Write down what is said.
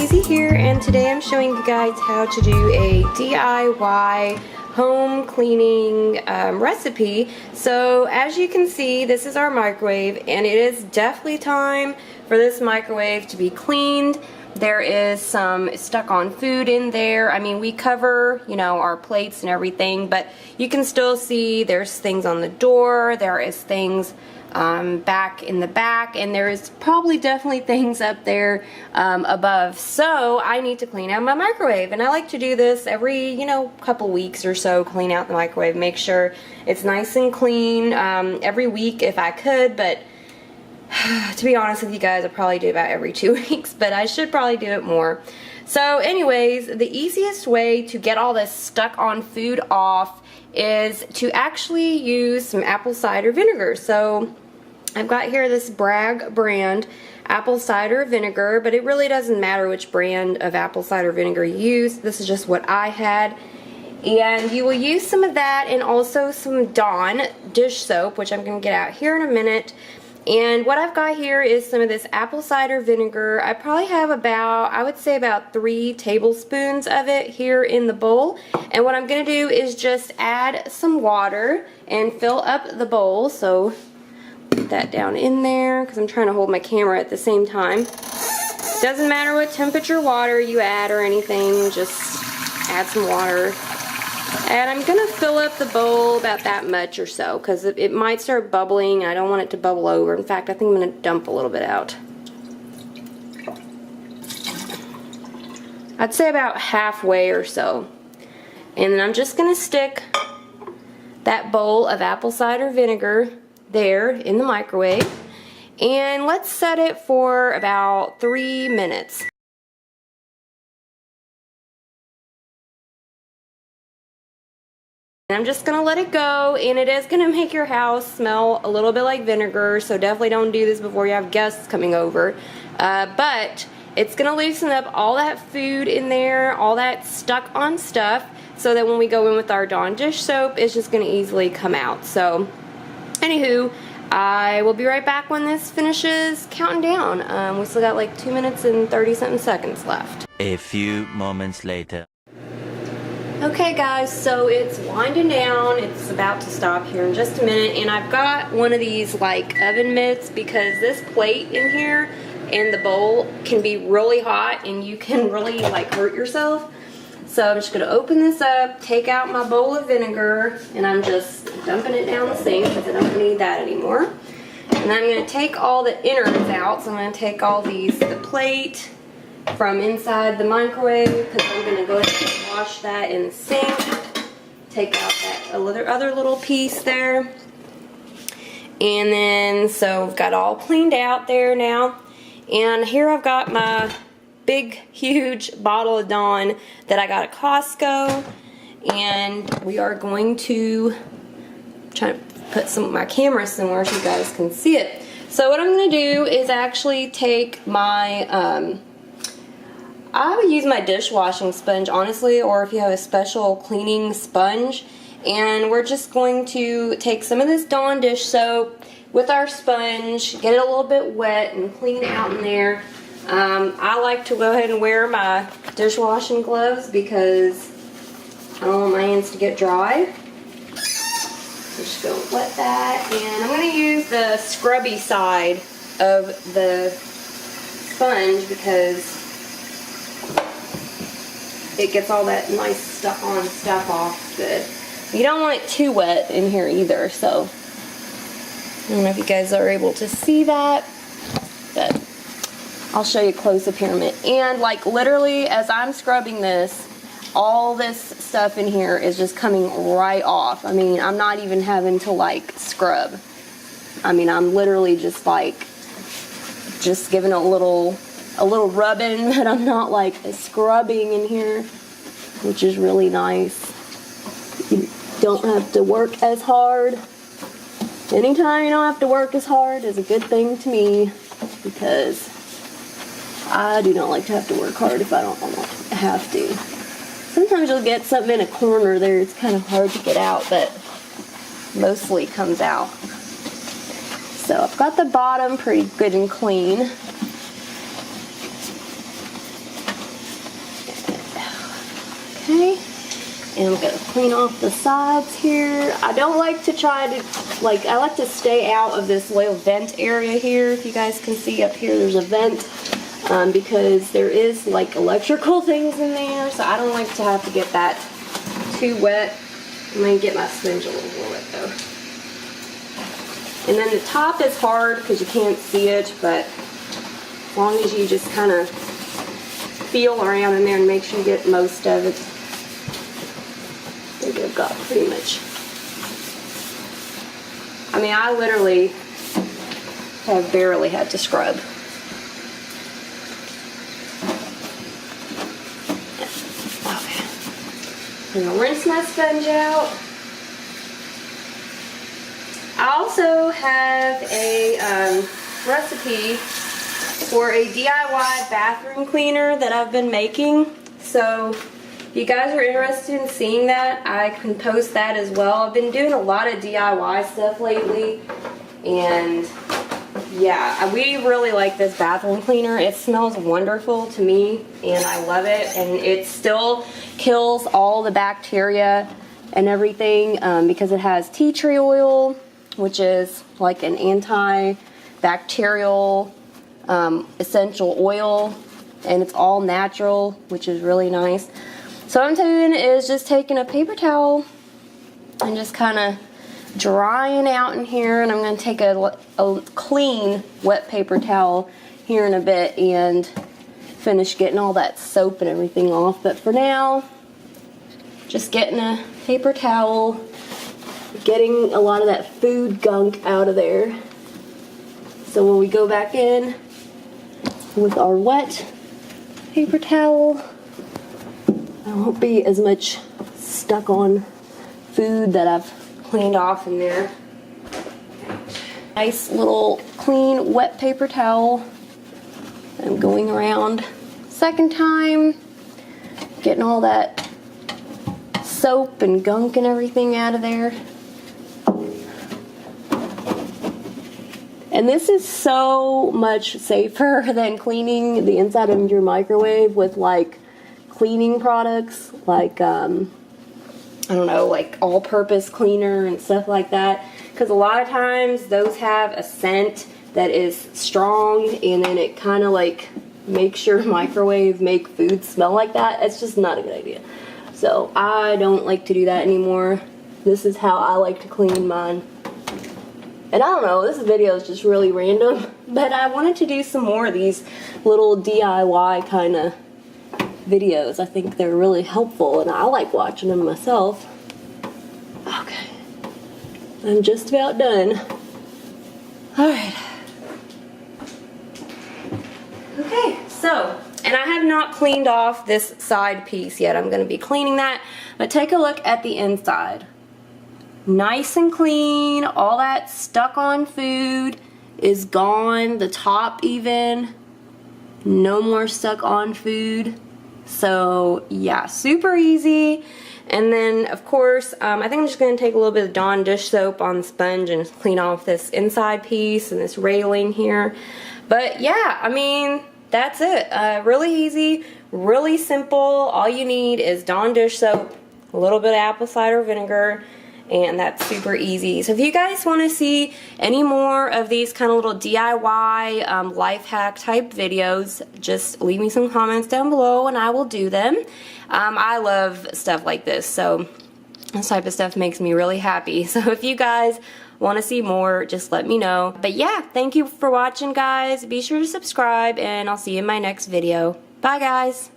Susie here, and today I'm showing you guys how to do a DIY home cleaning recipe. So as you can see, this is our microwave, and it is definitely time for this microwave to be cleaned. There is some stuck on food in there. I mean, we cover, you know, our plates and everything, but you can still see there's things on the door, there is things back in the back, and there is probably definitely things up there above. So I need to clean out my microwave, and I like to do this every, you know, couple weeks or so. Clean out the microwave, make sure it's nice and clean every week if I could, but to be honest with you guys, I probably do about every 2 weeks, but I should probably do it more. So anyways, the easiest way to get all this stuck on food off is to actually use some apple cider vinegar. So I've got here this Bragg brand apple cider vinegar, but it really doesn't matter which brand of apple cider vinegar you use. This is just what I had. And you will use some of that and also some Dawn dish soap, which I'm going to get out here in a minute. And what I've got here is some of this apple cider vinegar. I probably have about, I would say about 3 tablespoons of it here in the bowl. And what I'm going to do is just add some water and fill up the bowl. So put that down in there because I'm trying to hold my camera at the same time. Doesn't matter what temperature water you add or anything, just add some water. And I'm going to fill up the bowl about that much or so because it might start bubbling. I don't want it to bubble over. In fact, I think I'm going to dump a little bit out. I'd say about halfway or so. And then I'm just going to stick that bowl of apple cider vinegar there in the microwave. And let's set it for about 3 minutes. I'm just going to let it go, and it is going to make your house smell a little bit like vinegar, so definitely don't do this before you have guests coming over. But it's going to loosen up all that food in there, all that stuck on stuff, so that when we go in with our Dawn dish soap, it's just going to easily come out. So, anywho, I will be right back when this finishes counting down. We still got like 2 minutes and 30-something seconds left. A few moments later. Okay guys, so it's winding down. It's about to stop here in just a minute, and I've got one of these like oven mitts because this plate in here and the bowl can be really hot and you can really like hurt yourself. So I'm just going to open this up, take out my bowl of vinegar, and I'm just dumping it down the sink because I don't need that anymore. And I'm going to take all the innards out. So I'm going to take all these, the plate from inside the microwave, because I'm going to go ahead and wash that in the sink. Take out that other little piece there. And then, so we've got all cleaned out there now. And here I've got my big, huge bottle of Dawn that I got at Costco. And we are going to try to put some of my camera somewhere so you guys can see it. So what I'm going to do is actually take my I would use my dishwashing sponge, honestly, or if you have a special cleaning sponge. And we're just going to take some of this Dawn dish soap with our sponge, get it a little bit wet and clean it out in there. I like to go ahead and wear my dishwashing gloves because I don't want my hands to get dry. So just going to wet that. And I'm going to use the scrubby side of the sponge because it gets all that nice stuck on stuff off good. You don't want it too wet in here either, so I don't know if you guys are able to see that, but I'll show you close up here in a minute. And like literally as I'm scrubbing this, all this stuff in here is just coming right off. I mean, I'm not even having to like scrub. I mean, I'm literally just like just giving a little rubbing, but I'm not like scrubbing in here, which is really nice. You don't have to work as hard. Anytime you don't have to work as hard is a good thing to me, because I do not like to have to work hard if I don't have to. Sometimes you'll get something in a corner there, it's kind of hard to get out, but mostly it comes out. So I've got the bottom pretty good and clean. And I'm gonna clean off the sides here. I don't like to try to, I like to stay out of this little vent area here. If you guys can see up here, there's a vent because there is like electrical things in there. So I don't like to have to get that too wet. I'm gonna get my sponge a little more wet though. And then the top is hard because you can't see it, but as long as you just kind of feel around in there and make sure you get most of it. I think I've got pretty much. I mean, I literally have barely had to scrub. Okay. I'm gonna rinse my sponge out. I also have a recipe for a DIY bathroom cleaner that I've been making. So if you guys are interested in seeing that, I can post that as well. I've been doing a lot of DIY stuff lately, and yeah, we really like this bathroom cleaner. It smells wonderful to me, and I love it, and it still kills all the bacteria and everything because it has tea tree oil, which is like an antibacterial essential oil, and it's all natural, which is really nice. So what I'm doing is just taking a paper towel and just kind of drying out in here, and I'm going to take a clean wet paper towel here in a bit and finish getting all that soap and everything off. But for now, just getting a paper towel, getting a lot of that food gunk out of there. So when we go back in with our wet paper towel, there won't be as much stuck on food that I've cleaned off in there. Nice little clean wet paper towel. I'm going around second time, getting all that soap and gunk and everything out of there. And this is so much safer than cleaning the inside of your microwave with like cleaning products like I don't know, like all-purpose cleaner and stuff like that, because a lot of times those have a scent that is strong, and then it kind of like makes your microwave make food smell like that. It's just not a good idea. So I don't like to do that anymore. This is how I like to clean mine. And I don't know, this video is just really random, but I wanted to do some more of these little DIY kind of videos. I think they're really helpful, and I like watching them myself. Okay, I'm just about done. Alright. Okay, so, and I have not cleaned off this side piece yet. I'm going to be cleaning that, but take a look at the inside. Nice and clean. All that stuck on food is gone. The top even. No more stuck on food. So yeah, super easy. And then of course, I think I'm just going to take a little bit of Dawn dish soap on the sponge and just clean off this inside piece and this railing here. But yeah, I mean, that's it. Really easy, really simple. All you need is Dawn dish soap, a little bit of apple cider vinegar, and that's super easy. So if you guys want to see any more of these kind of little DIY life hack type videos, just leave me some comments down below and I will do them. I love stuff like this, so this type of stuff makes me really happy. So if you guys want to see more, just let me know. But yeah, thank you for watching, guys. Be sure to subscribe, and I'll see you in my next video. Bye, guys.